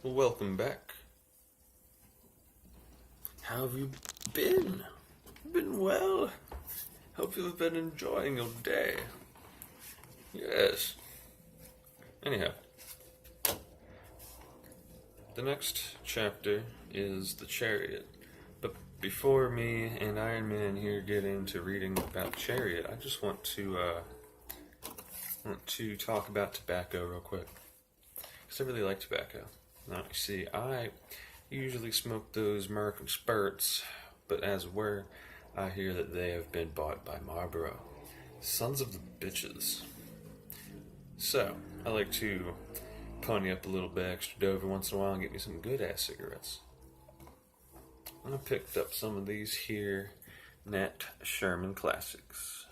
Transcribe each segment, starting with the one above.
Welcome back. How have you been? Been well? Hope you've been enjoying your day. Yes. Anyhow, the next chapter is the Chariot. But before me and Iron Man here get into reading about Chariot, I just want to talk about tobacco real quick. Because I really like tobacco. Now, you see, I usually smoke those American Spirits, but as of where I hear that they have been bought by Marlboro. Sons of the bitches. So, I like to pony up a little bit extra dough every once in a while and get me some good-ass cigarettes. I picked up some of these here Nat Sherman Classics.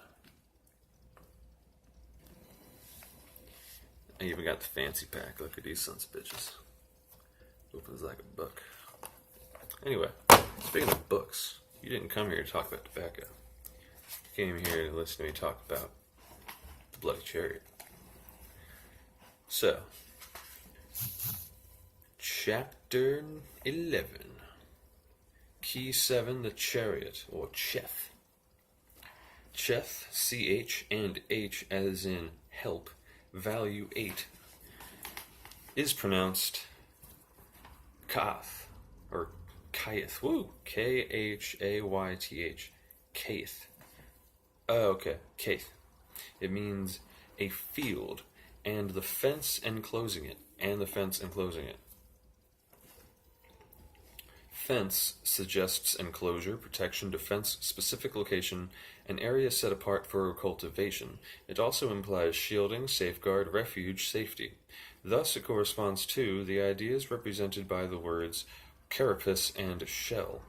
I even got the fancy pack. Look at these sons of bitches. Opens like a book. Anyway, speaking of books, you didn't come here to talk about tobacco. You came here to listen to me talk about the Bloody Chariot. So, Chapter 11. Key 7, the Chariot, or Cheth. Cheth, CH and H as in help, value 8, is pronounced Kath, or Kayth. Woo! K-H-A-Y-T-H. Kayth. Oh, okay. Kayth. It means a field, and the fence enclosing it, Fence suggests enclosure, protection, defense, specific location, an area set apart for cultivation. It also implies shielding, safeguard, refuge, safety. Thus, it corresponds to the ideas represented by the words carapace and shell.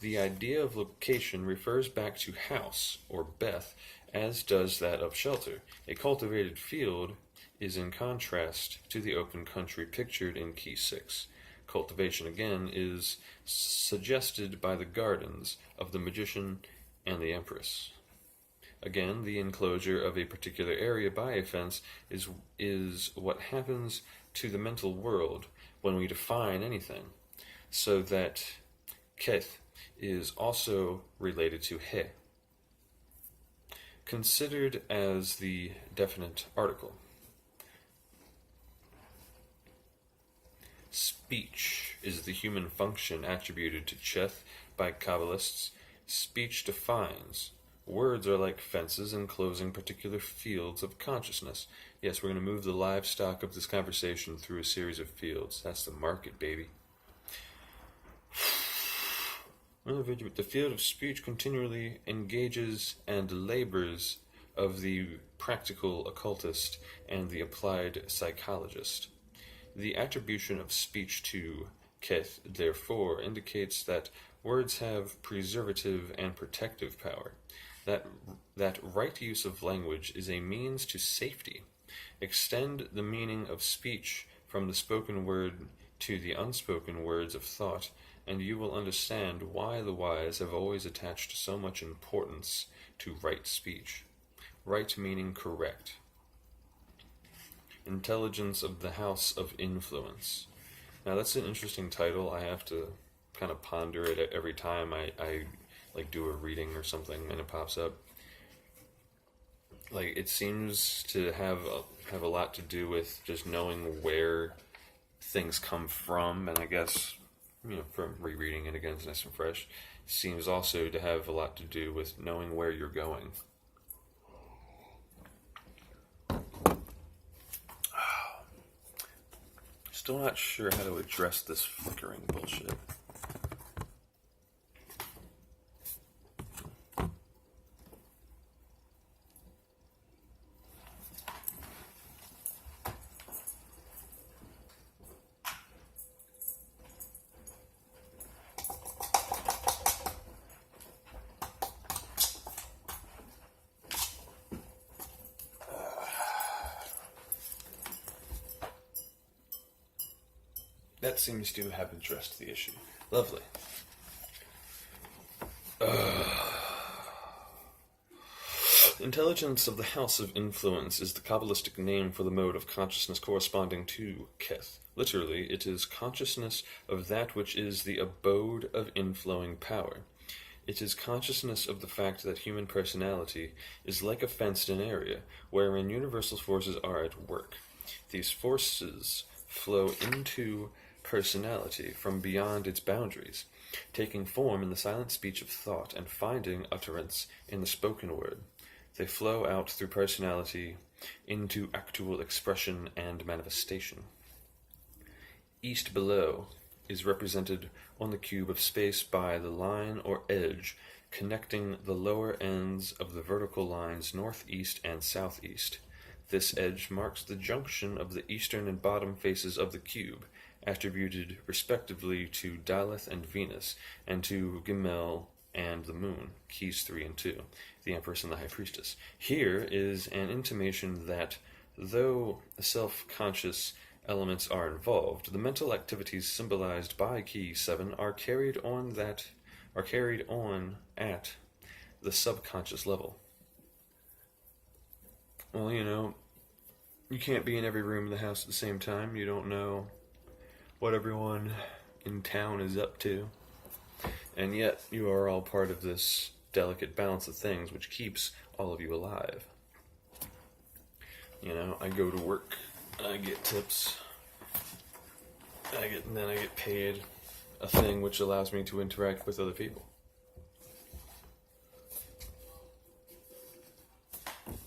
The idea of location refers back to house, or beth, as does that of shelter. A cultivated field is in contrast to the open country pictured in Key 6. Cultivation, again, is suggested by the gardens of the magician and the empress. Again, the enclosure of a particular area by a fence is what happens to the mental world when we define anything, so that keth is also related to he, considered as the definite article. Speech is the human function attributed to Cheth by Kabbalists. Speech defines. Words are like fences enclosing particular fields of consciousness. Yes, we're going to move the livestock of this conversation through a series of fields. That's the market, baby. The field of speech continually engages and labors of the practical occultist and the applied psychologist. The attribution of speech to keth, therefore, indicates that words have preservative and protective power, that right use of language is a means to safety. Extend the meaning of speech from the spoken word to the unspoken words of thought, and you will understand why the wise have always attached so much importance to right speech. Right meaning correct. Intelligence of the House of Influence. Now that's an interesting title. I have to kind of ponder it every time I like do a reading or something and it pops up. Like, it seems to have a lot to do with just knowing where things come from, and I guess, from rereading it again, it's nice and fresh. Seems also to have a lot to do with knowing where you're going. Still not sure how to address this flickering bullshit. That seems to have addressed the issue. Lovely. Intelligence of the House of Influence is the Kabbalistic name for the mode of consciousness corresponding to Keth. Literally, it is consciousness of that which is the abode of inflowing power. It is consciousness of the fact that human personality is like a fenced-in area, wherein universal forces are at work. These forces flow into personality from beyond its boundaries, taking form in the silent speech of thought and finding utterance in the spoken word. They flow out through personality into actual expression and manifestation. East below is represented on the cube of space by the line or edge connecting the lower ends of the vertical lines northeast and southeast. This edge marks the junction of the eastern and bottom faces of the cube, attributed respectively to Daleth and Venus, and to Gimel and the moon, keys 3 and 2, the Empress and the High Priestess. Here is an intimation that, though self-conscious elements are involved, the mental activities symbolized by key 7 are carried on at the subconscious level. Well, you can't be in every room in the house at the same time. You don't know what everyone in town is up to. And yet, you are all part of this delicate balance of things which keeps all of you alive. I go to work, I get tips, and then I get paid a thing which allows me to interact with other people.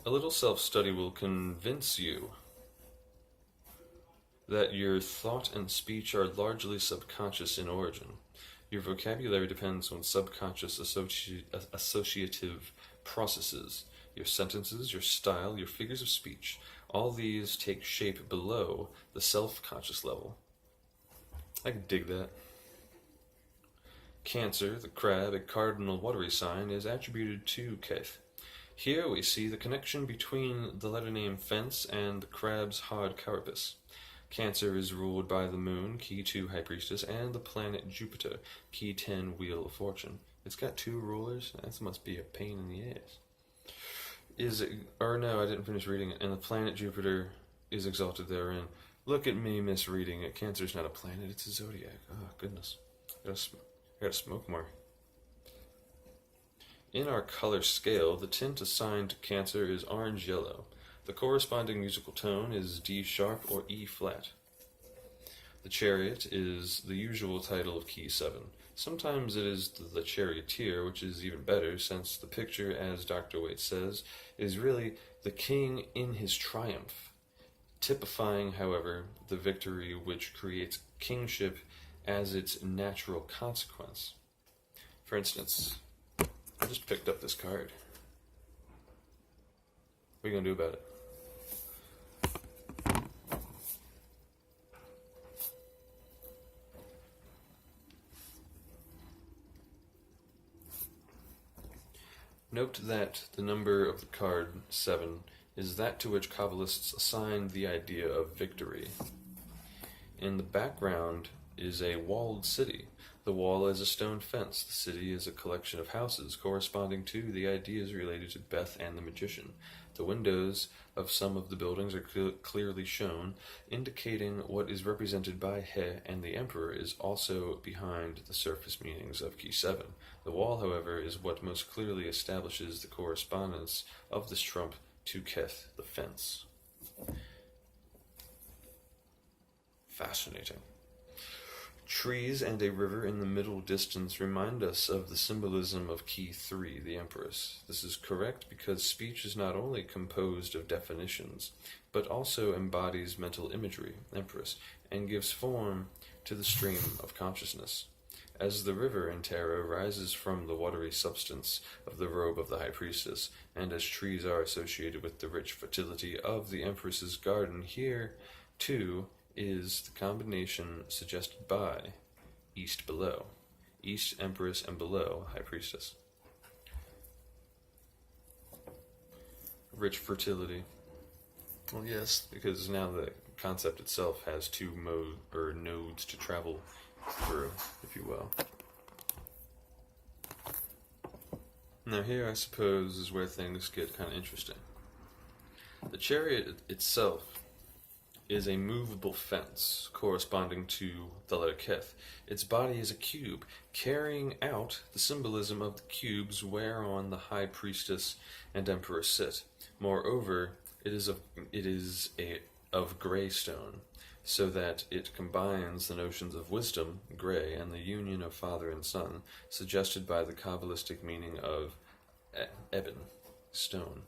A little self-study will convince you that your thought and speech are largely subconscious in origin. Your vocabulary depends on subconscious associative processes. Your sentences, your style, your figures of speech, all these take shape below the self-conscious level. I can dig that. Cancer, the crab, a cardinal watery sign, is attributed to Keth. Here we see the connection between the letter name fence and the crab's hard carapace. Cancer is ruled by the moon, key 2 High Priestess, and the planet Jupiter, key 10 Wheel of Fortune. It's got 2 rulers? That must be a pain in the ass. No, I didn't finish reading it. And the planet Jupiter is exalted therein. Look at me misreading it. Cancer's not a planet, it's a zodiac. Oh, goodness. I gotta smoke more. In our color scale, the tint assigned to Cancer is orange-yellow. The corresponding musical tone is D sharp or E flat. The Chariot is the usual title of key 7. Sometimes it is the Charioteer, which is even better, since the picture, as Dr. Waite says, is really the king in his triumph, typifying, however, the victory which creates kingship as its natural consequence. For instance, I just picked up this card. What are you going to do about it? Note that the number of the card 7 is that to which Kabbalists assign the idea of victory. In the background is a walled city. The wall is a stone fence. The city is a collection of houses corresponding to the ideas related to Beth and the magician. The windows of some of the buildings are clearly shown, indicating what is represented by He, and the emperor is also behind the surface meanings of key 7. The wall, however, is what most clearly establishes the correspondence of this trump to Keth, the fence. Fascinating. Trees and a river in the middle distance remind us of the symbolism of key 3, the Empress. This is correct because speech is not only composed of definitions, but also embodies mental imagery, Empress, and gives form to the stream of consciousness. As the river in tarot rises from the watery substance of the robe of the High Priestess, and as trees are associated with the rich fertility of the Empress's garden, here, too, is the combination suggested by East below. East Empress and below High Priestess. Rich fertility. Well, yes, because now the concept itself has 2 nodes to travel through, if you will. Now, here I suppose is where things get kind of interesting. The chariot itself is a movable fence corresponding to the letter Keth. Its body is a cube, carrying out the symbolism of the cubes whereon the high priestess and emperor sit. Moreover, it is of gray stone, so that it combines the notions of wisdom, gray, and the union of father and son, suggested by the Kabbalistic meaning of ebon, stone.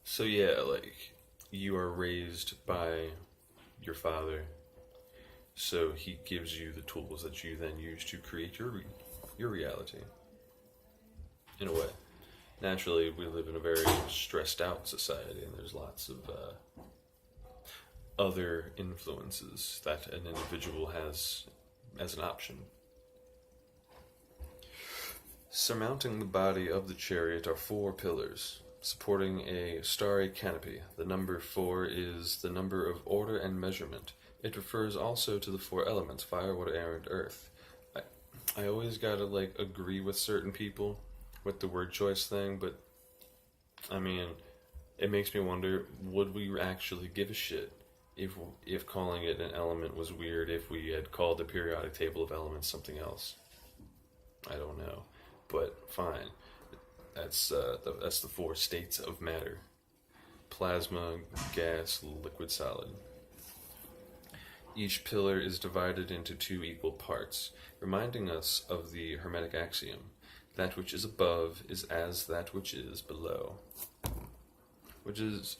So yeah, like, you are raised by your father, so he gives you the tools that you then use to create your reality. In a way, naturally, we live in a very stressed out society, and there's lots of other influences that an individual has as an option. Surmounting the body of the chariot are 4 pillars, supporting a starry canopy. The number 4 is the number of order and measurement. It refers also to the 4 elements: fire, water, air, and earth. I always gotta, like, agree with certain people with the word choice thing, but, I mean, it makes me wonder, would we actually give a shit if calling it an element was weird if we had called the periodic table of elements something else? I don't know, but fine. That's the 4 states of matter: plasma, gas, liquid, solid. Each pillar is divided into 2 equal parts, reminding us of the Hermetic axiom: that which is above is as that which is below. Which is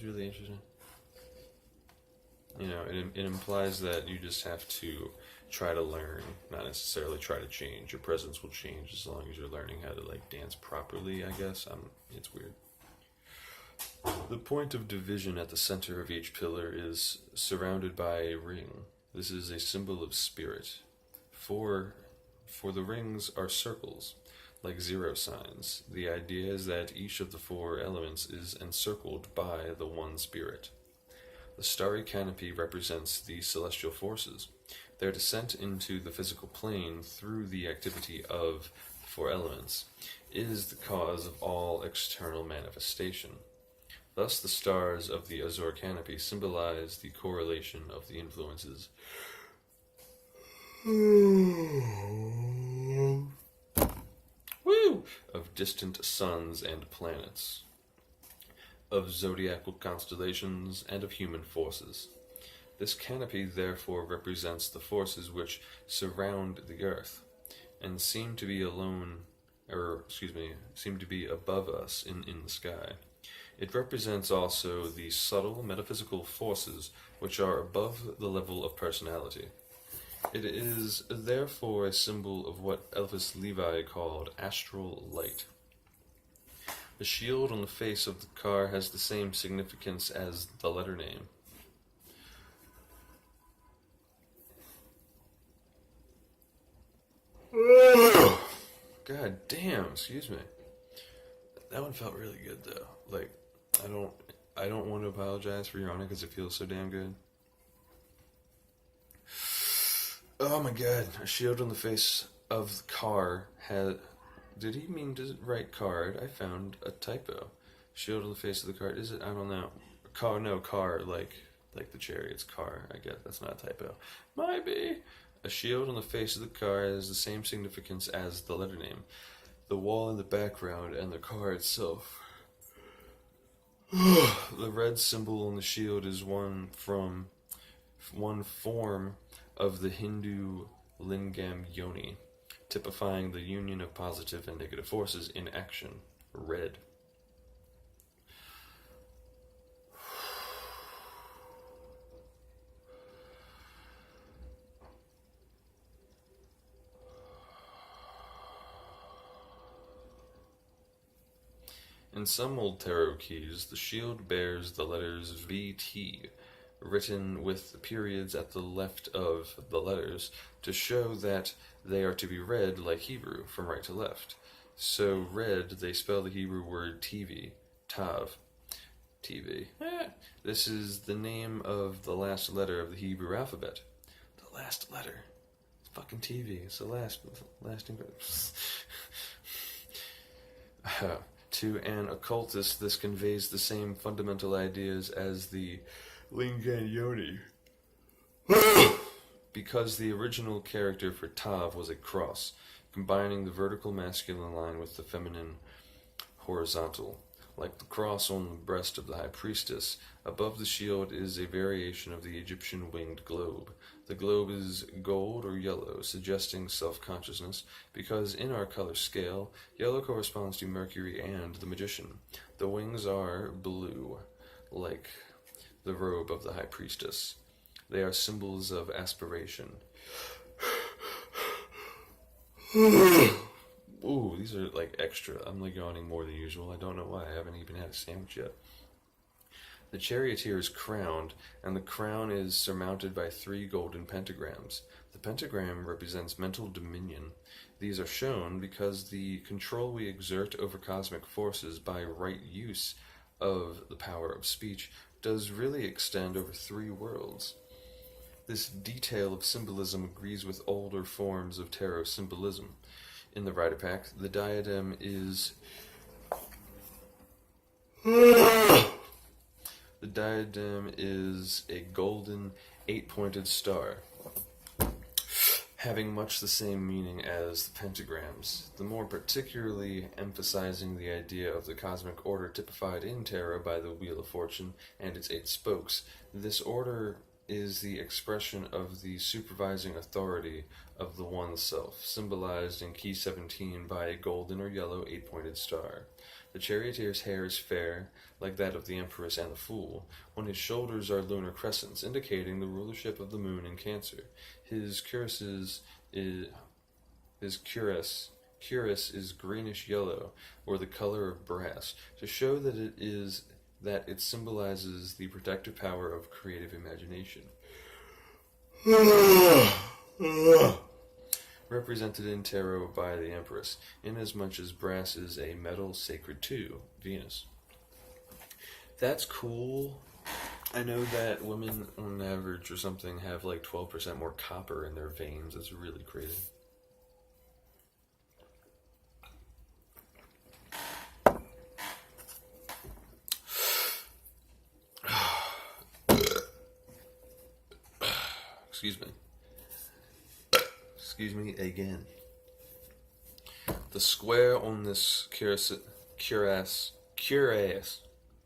really interesting. You know, it implies that you just have to try to learn, not necessarily try to change. Your presence will change as long as you're learning how to, like, dance properly, I guess. It's weird. The point of division at the center of each pillar is surrounded by a ring. This is a symbol of spirit. For the rings are circles, like 0 signs. The idea is that each of the 4 elements is encircled by the one spirit. The starry canopy represents the celestial forces. Their descent into the physical plane through the activity of the 4 elements is the cause of all external manifestation. Thus, the stars of the azure canopy symbolize the correlation of the influences of distant suns and planets, of zodiacal constellations, and of human forces. This canopy therefore represents the forces which surround the earth, and seem to be above us in the sky. It represents also the subtle metaphysical forces which are above the level of personality. It is therefore a symbol of what Elvis Levi called astral light. The shield on the face of the car has the same significance as the letter name. God damn, excuse me. That one felt really good though. Like, I don't want to apologize for yawning because it feels so damn good. Oh my god, a shield on the face of the car had... Did he mean to write card? I found a typo. Shield on the face of the card. Is it? I don't know. Car, like the chariot's car. I guess that's not a typo. Might be. A shield on the face of the car has the same significance as the letter name, the wall in the background, and the car itself. The red symbol on the shield is one form of the Hindu lingam yoni, typifying the union of positive and negative forces in action. Red. In some old tarot keys, the shield bears the letters VT, written with the periods at the left of the letters, to show that they are to be read like Hebrew, from right to left. So read, they spell the Hebrew word TV, Tav, TV. This is the name of the last letter of the Hebrew alphabet. The last letter. It's fucking TV. It's the lasting. To an occultist, this conveys the same fundamental ideas as the Lingagnoni. Because the original character for Tav was a cross, combining the vertical masculine line with the feminine horizontal. Like the cross on the breast of the high priestess, above the shield is a variation of the Egyptian winged globe. The globe is gold or yellow, suggesting self-consciousness, because in our color scale, yellow corresponds to Mercury and the magician. The wings are blue, like the robe of the high priestess. They are symbols of aspiration. Ooh, these are like extra. I'm like yawning more than usual. I don't know why. I haven't even had a sandwich yet. The charioteer is crowned, and the crown is surmounted by 3 golden pentagrams. The pentagram represents mental dominion. These are shown because the control we exert over cosmic forces by right use of the power of speech does really extend over 3 worlds. This detail of symbolism agrees with older forms of tarot symbolism. In the Rider Pack, the diadem is a golden 8-pointed star, having much the same meaning as the pentagrams, the more particularly emphasizing the idea of the cosmic order typified in tarot by the Wheel of Fortune and its 8 spokes. This order is the expression of the supervising authority of the One Self, symbolized in Key 17 by a golden or yellow 8-pointed star. The charioteer's hair is fair, like that of the Empress and the Fool, when his shoulders are lunar crescents, indicating the rulership of the moon in Cancer. His cuirass is greenish yellow, or the color of brass, to show that it symbolizes the protective power of creative imagination. Represented in tarot by the Empress, inasmuch as brass is a metal sacred to Venus. That's cool. I know that women on average or something have like 12% more copper in their veins. That's really crazy. Excuse me again. The square on this cuirass,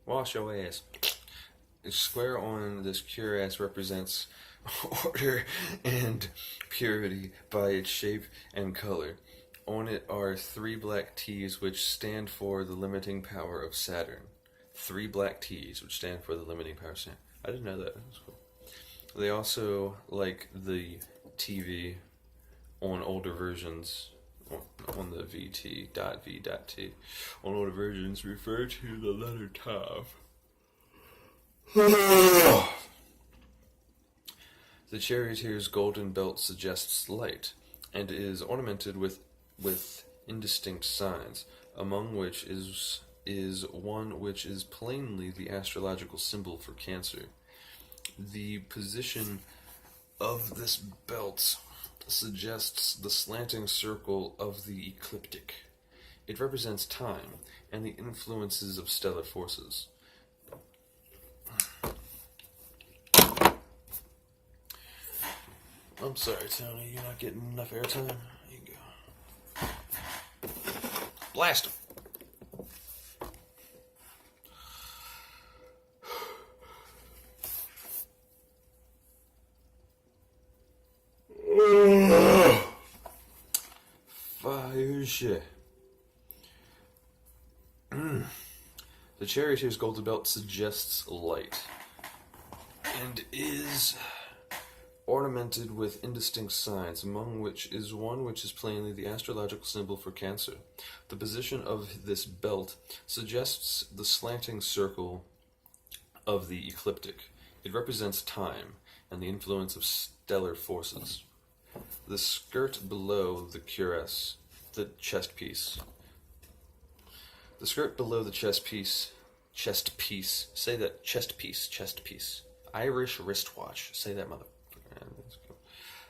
wash your ass. The square on this cuirass represents order and purity by its shape and color. On it are 3 black T's which stand for the limiting power of Saturn. 3 black T's which stand for the limiting power of Saturn. I didn't know that. That's cool. They also, like the TV on older versions, on the VT.V.T, on older versions refer to the letter Tav. The charioteer's golden belt suggests light, and is ornamented with indistinct signs, among which is one which is plainly the astrological symbol for Cancer. The position of this belt suggests the slanting circle of the ecliptic. It represents time and the influences of stellar forces. I'm sorry, Tony, you're not getting enough airtime. Here you go. Blast him! Fire shit. The charioteer's golden belt suggests light and is ornamented with indistinct signs, among which is one which is plainly the astrological symbol for Cancer. The position of this belt suggests the slanting circle of the ecliptic. It represents time and the influence of stellar forces. The skirt below the cuirass, the chest piece. The skirt below the chest piece, say that, chest piece. Irish wristwatch, say that, motherfucker.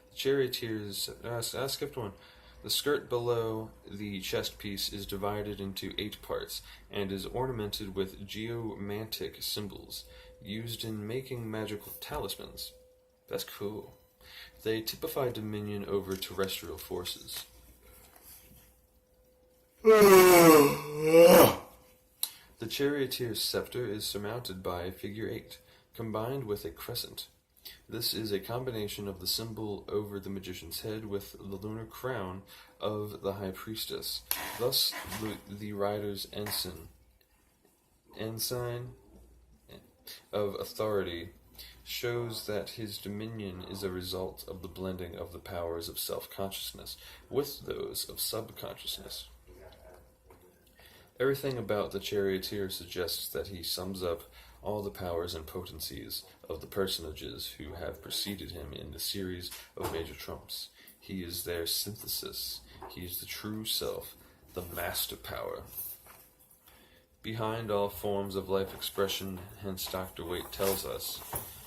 The Charioteer's. I skipped one. The skirt below the chest piece is divided into 8 parts and is ornamented with geomantic symbols used in making magical talismans. That's cool. They typify dominion over terrestrial forces. The charioteer's scepter is surmounted by a figure 8, combined with a crescent. This is a combination of the symbol over the magician's head with the lunar crown of the high priestess. Thus, the rider's ensign of authority, shows that his dominion is a result of the blending of the powers of self-consciousness with those of subconsciousness. Everything about the charioteer suggests that he sums up all the powers and potencies of the personages who have preceded him in the series of major trumps. He is their synthesis. He is the true self, the master power. Behind all forms of life expression, hence Dr. Waite tells us,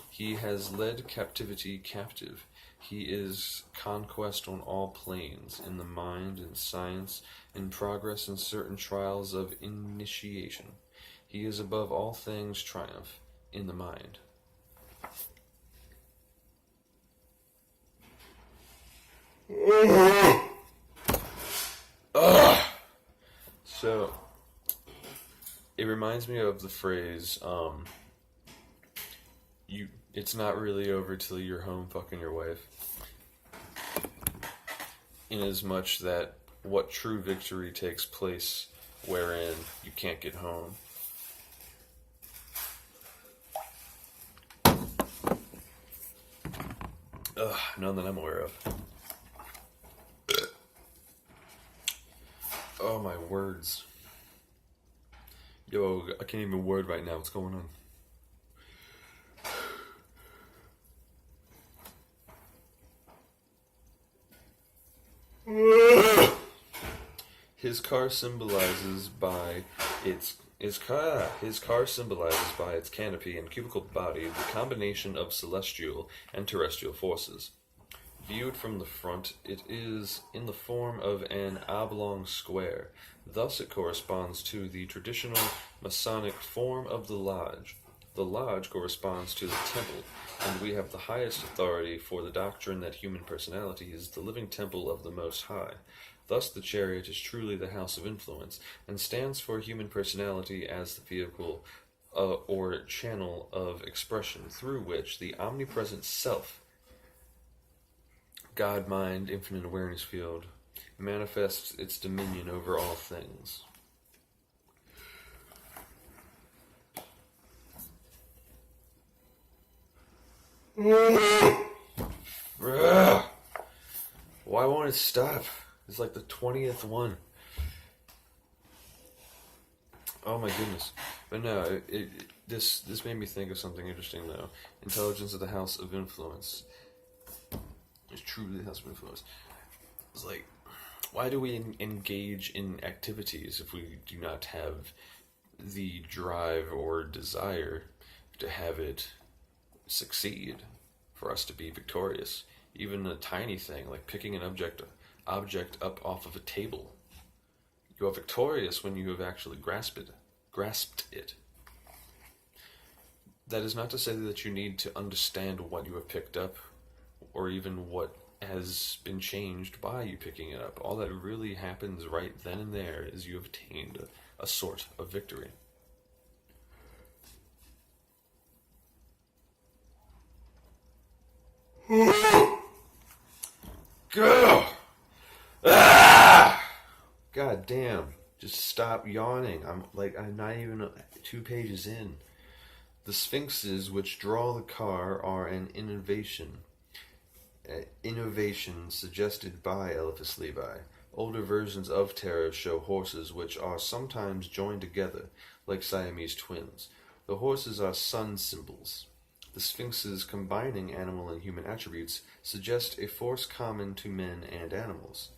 he has led captivity captive. He is conquest on all planes, in the mind, in science, in progress, in certain trials of initiation. He is above all things triumph, in the mind. So, it reminds me of the phrase, it's not really over till you're home fucking your wife. Inasmuch that what true victory takes place wherein you can't get home. None that I'm aware of. Oh, my words. Yo, I can't even word right now. What's going on? His car symbolizes by its canopy and cubicled body the combination of celestial and terrestrial forces. Viewed from the front, it is in the form of an oblong square. Thus it corresponds to the traditional Masonic form of the lodge. The lodge corresponds to the temple, and we have the highest authority for the doctrine that human personality is the living temple of the Most High. Thus the chariot is truly the house of influence, and stands for human personality as the vehicle or channel of expression through which the omnipresent self, God, mind, infinite awareness field, manifests its dominion over all things. Why won't it stop? It's like the 20th one. Oh my goodness. But no, this made me think of something interesting though. Intelligence of the House of Influence. It's truly the House of Influence. It's like, why do we engage in activities if we do not have the drive or desire to have it succeed, for us to be victorious? Even a tiny thing like picking an object up off of a table. You are victorious when you have actually grasped it. That is not to say that you need to understand what you have picked up, or even what has been changed by you picking it up. All that really happens right then and there is you have attained a sort of victory. Go! God damn. Just stop yawning. I'm not even 2 pages in. The sphinxes which draw the car are an innovation suggested by Eliphas Levi. Older versions of tarot show horses which are sometimes joined together like Siamese twins. The horses are sun symbols. The sphinxes combining animal and human attributes suggest a force common to men and animals.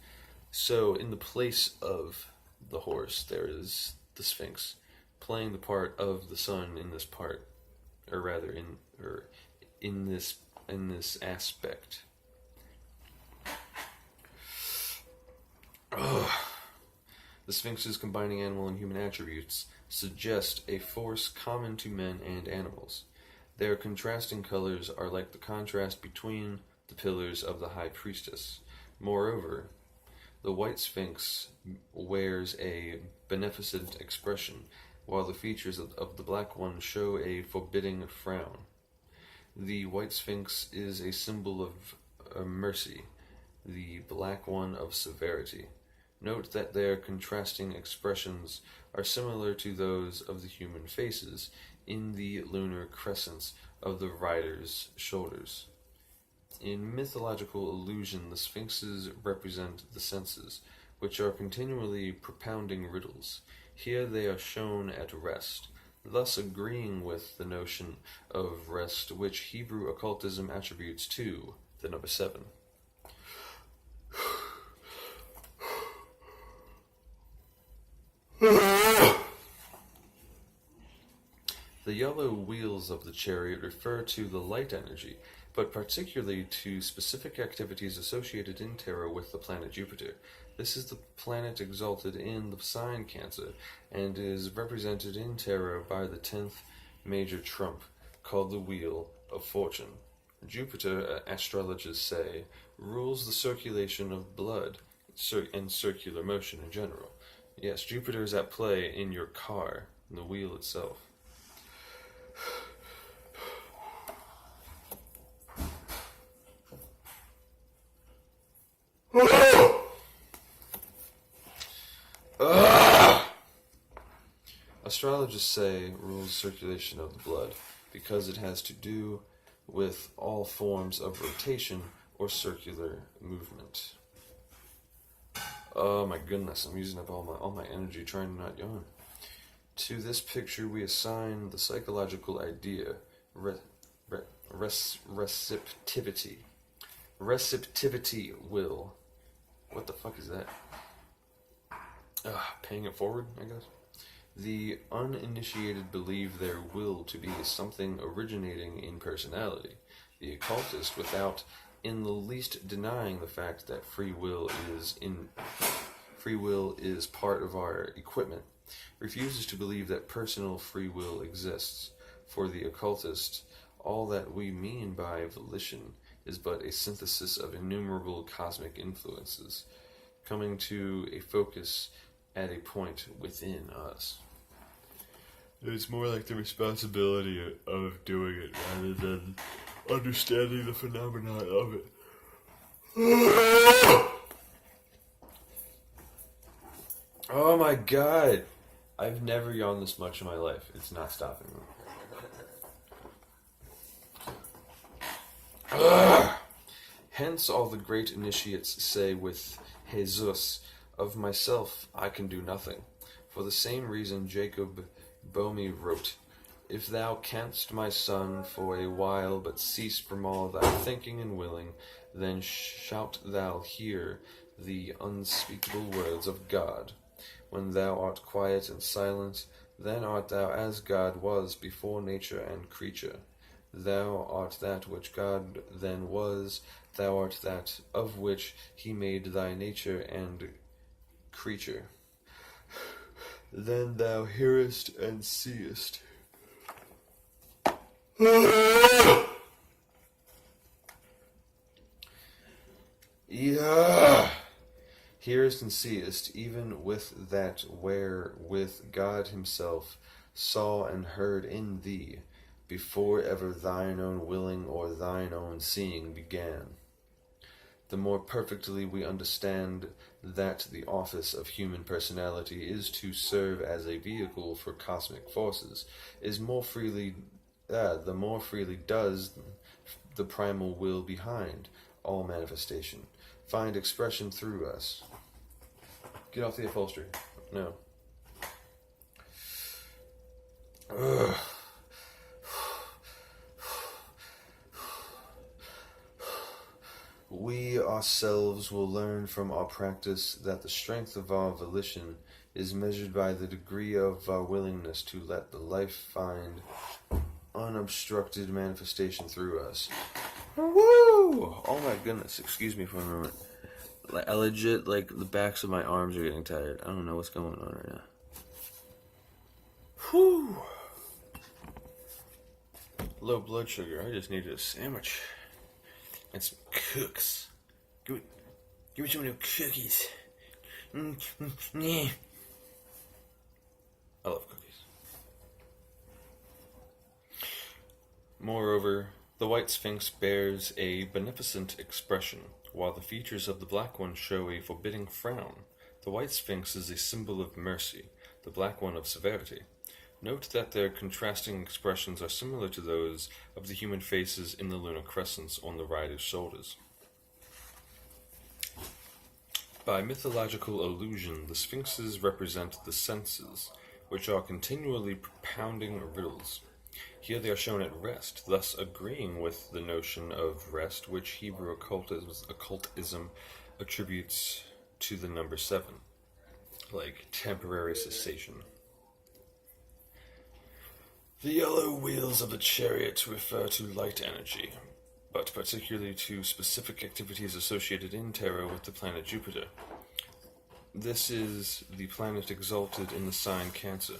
So in the place of the horse there is the sphinx, playing the part of the sun in this part, or rather in this aspect. Ugh. The Sphinx's combining animal and human attributes suggest a force common to men and animals. Their contrasting colors are like the contrast between the pillars of the high priestess. Moreover, the white Sphinx wears a beneficent expression, while the features of the black one show a forbidding frown. The white Sphinx is a symbol of mercy, the black one of severity. Note that their contrasting expressions are similar to those of the human faces in the lunar crescents of the rider's shoulders. In mythological illusion, the sphinxes represent the senses, which are continually propounding riddles. Here they are shown at rest, thus agreeing with the notion of rest which Hebrew occultism attributes to the number 7. The yellow wheels of the chariot refer to the light energy, but particularly to specific activities associated in tarot with the planet Jupiter. This is the planet exalted in the sign Cancer, and is represented in tarot by the 10th major trump, called the Wheel of Fortune. Jupiter, astrologers say, rules the circulation of blood and circular motion in general. Yes, Jupiter is at play in your car, in the wheel itself. Astrologers say rules circulation of the blood because it has to do with all forms of rotation or circular movement. Oh my goodness, I'm using up all my energy trying to not yawn. To this picture we assign the psychological idea, receptivity. Receptivity will. What the fuck is that? Paying it forward, I guess. The uninitiated believe their will to be something originating in personality. The occultist, without in the least denying the fact that free will is part of our equipment, refuses to believe that personal free will exists. For the occultist, all that we mean by volition is but a synthesis of innumerable cosmic influences, coming to a focus at a point within us. It's more like the responsibility of doing it rather than understanding the phenomenon of it. Oh my god! I've never yawned this much in my life. It's not stopping me. Hence all the great initiates say with Jesus, of myself I can do nothing. For the same reason Jacob Boehme wrote, if thou canst, my son, for a while but cease from all thy thinking and willing, then shalt thou hear the unspeakable words of God. When thou art quiet and silent, then art thou as God was before nature and creature. Thou art that which God then was, thou art that of which he made thy nature and creature. Then thou hearest and seest. Yeah. Hearest and seest, even with that wherewith God himself saw and heard in thee, before ever thine own willing or thine own seeing began. The more perfectly we understand that the office of human personality is to serve as a vehicle for cosmic forces, the more freely does the primal will behind all manifestation find expression through us. Get off the upholstery. No. Ugh. We ourselves will learn from our practice that the strength of our volition is measured by the degree of our willingness to let the life find unobstructed manifestation through us. Woo! Oh my goodness, excuse me for a moment. I legit, like, the backs of my arms are getting tired. I don't know what's going on right now. Whew. Low blood sugar. I just needed a sandwich. And some cooks. Give me some of those cookies. Yeah. I love cookies. Moreover, the white sphinx bears a beneficent expression, while the features of the black one show a forbidding frown. The white sphinx is a symbol of mercy, the black one of severity. Note that their contrasting expressions are similar to those of the human faces in the lunar crescents on the rider's shoulders. By mythological allusion, the sphinxes represent the senses, which are continually propounding riddles. Here they are shown at rest, thus agreeing with the notion of rest which Hebrew occultism attributes to the number 7, like temporary cessation. The yellow wheels of the chariot refer to light energy, but particularly to specific activities associated in tarot with the planet Jupiter. This is the planet exalted in the sign Cancer.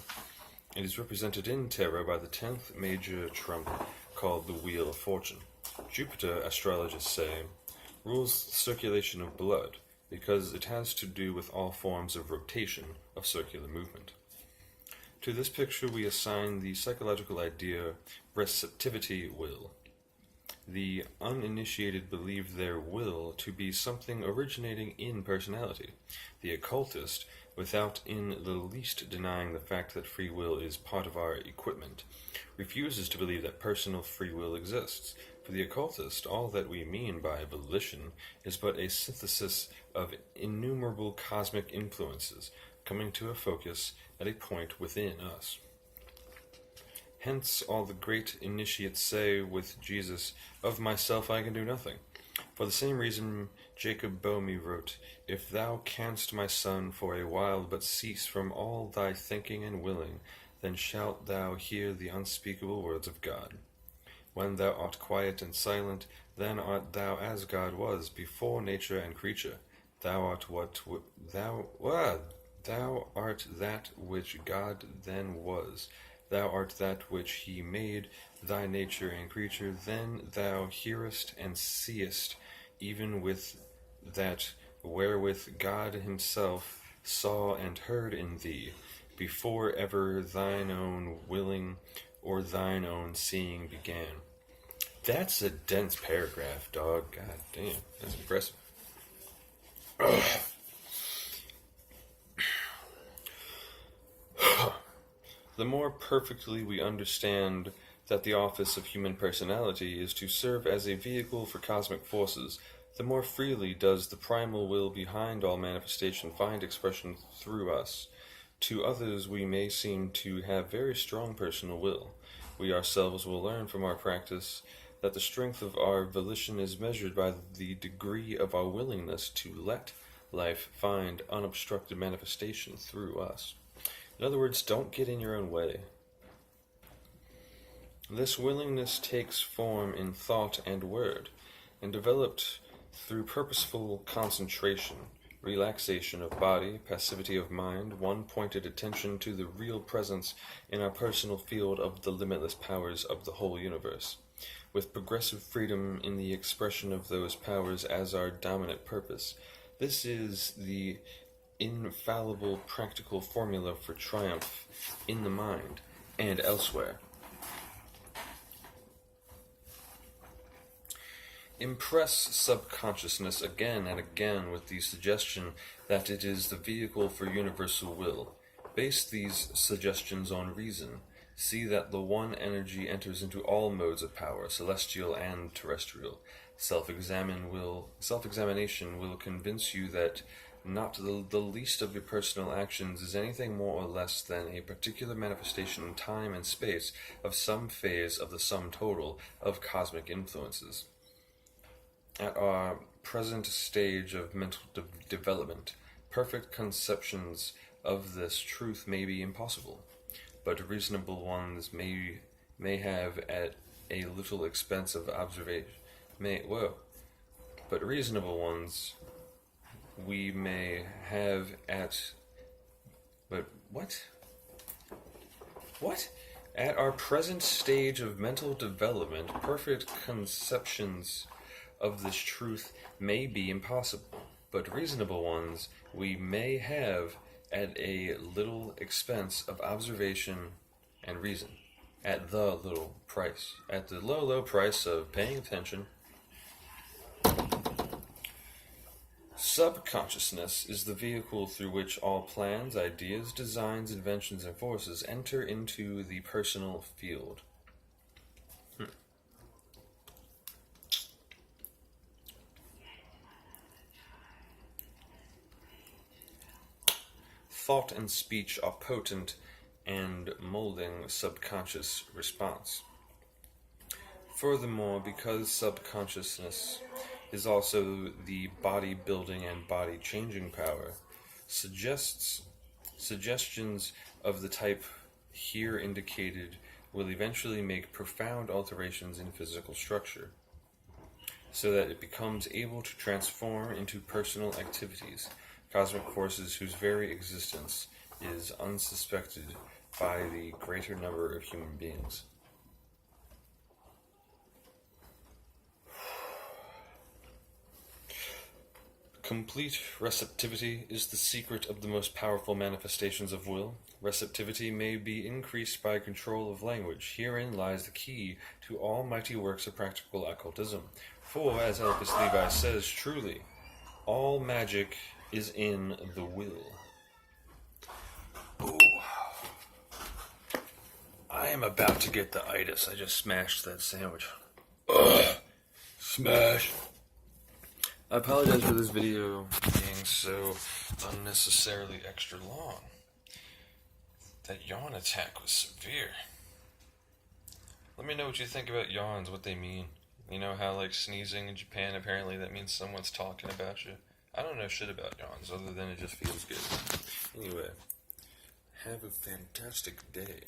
It is represented in tarot by the 10th major trump called the Wheel of Fortune. Jupiter, astrologists say, rules the circulation of blood because it has to do with all forms of rotation of circular movement. To this picture we assign the psychological idea receptivity will. The uninitiated believe their will to be something originating in personality. The occultist, without in the least denying the fact that free will is part of our equipment, refuses to believe that personal free will exists. For the occultist, all that we mean by volition is but a synthesis of innumerable cosmic influences coming to a focus at a point within us. Hence all the great initiates say with Jesus, "Of myself I can do nothing." For the same reason Jacob Boehme wrote, "If thou canst, my son, for a while but cease from all thy thinking and willing, then shalt thou hear the unspeakable words of God. When thou art quiet and silent, then art thou as God was before nature and creature. Thou art thou art that which God then was. Thou art that which he made, thy nature and creature. Then thou hearest and seest, even with that wherewith God himself saw and heard in thee, before ever thine own willing or thine own seeing began." That's a dense paragraph, dog. God damn, that's impressive. Ugh. The more perfectly we understand that the office of human personality is to serve as a vehicle for cosmic forces, the more freely does the primal will behind all manifestation find expression through us. To others we may seem to have very strong personal will. We ourselves will learn from our practice that the strength of our volition is measured by the degree of our willingness to let life find unobstructed manifestation through us. In other words, don't get in your own way. This willingness takes form in thought and word, and developed through purposeful concentration, relaxation of body, passivity of mind, one-pointed attention to the real presence in our personal field of the limitless powers of the whole universe, with progressive freedom in the expression of those powers as our dominant purpose. This is the infallible practical formula for triumph in the mind and elsewhere. Impress subconsciousness again and again with the suggestion that it is the vehicle for universal will. Base these suggestions on reason. See that the one energy enters into all modes of power, celestial and terrestrial. Self-examination will convince you that not the least of your personal actions is anything more or less than a particular manifestation in time and space of some phase of the sum total of cosmic influences. At our present stage of mental development, perfect conceptions of this truth may be impossible, but reasonable ones may have at a little expense of observation. But reasonable ones we may have at... But what? What? At our present stage of mental development, perfect conceptions of this truth may be impossible, but reasonable ones we may have at a little expense of observation and reason, at the low price of paying attention. Subconsciousness is the vehicle through which all plans, ideas, designs, inventions, and forces enter into the personal field. Thought and speech are potent and molding subconscious response. Furthermore, because subconsciousness is also the body-building and body-changing power, suggestions of the type here indicated will eventually make profound alterations in physical structure, so that it becomes able to transform into personal activities, cosmic forces whose very existence is unsuspected by the greater number of human beings. Complete receptivity is the secret of the most powerful manifestations of will. Receptivity may be increased by control of language. Herein lies the key to all mighty works of practical occultism. For, as Elpis Levi says truly, all magic is in the will. Ooh. I am about to get the itis. I just smashed that sandwich. Ugh. Smash. I apologize for this video being so unnecessarily extra long. That yawn attack was severe. Let me know what you think about yawns, what they mean. You know how, like, sneezing in Japan, apparently that means someone's talking about you. I don't know shit about yawns, other than it just feels good. Anyway, have a fantastic day.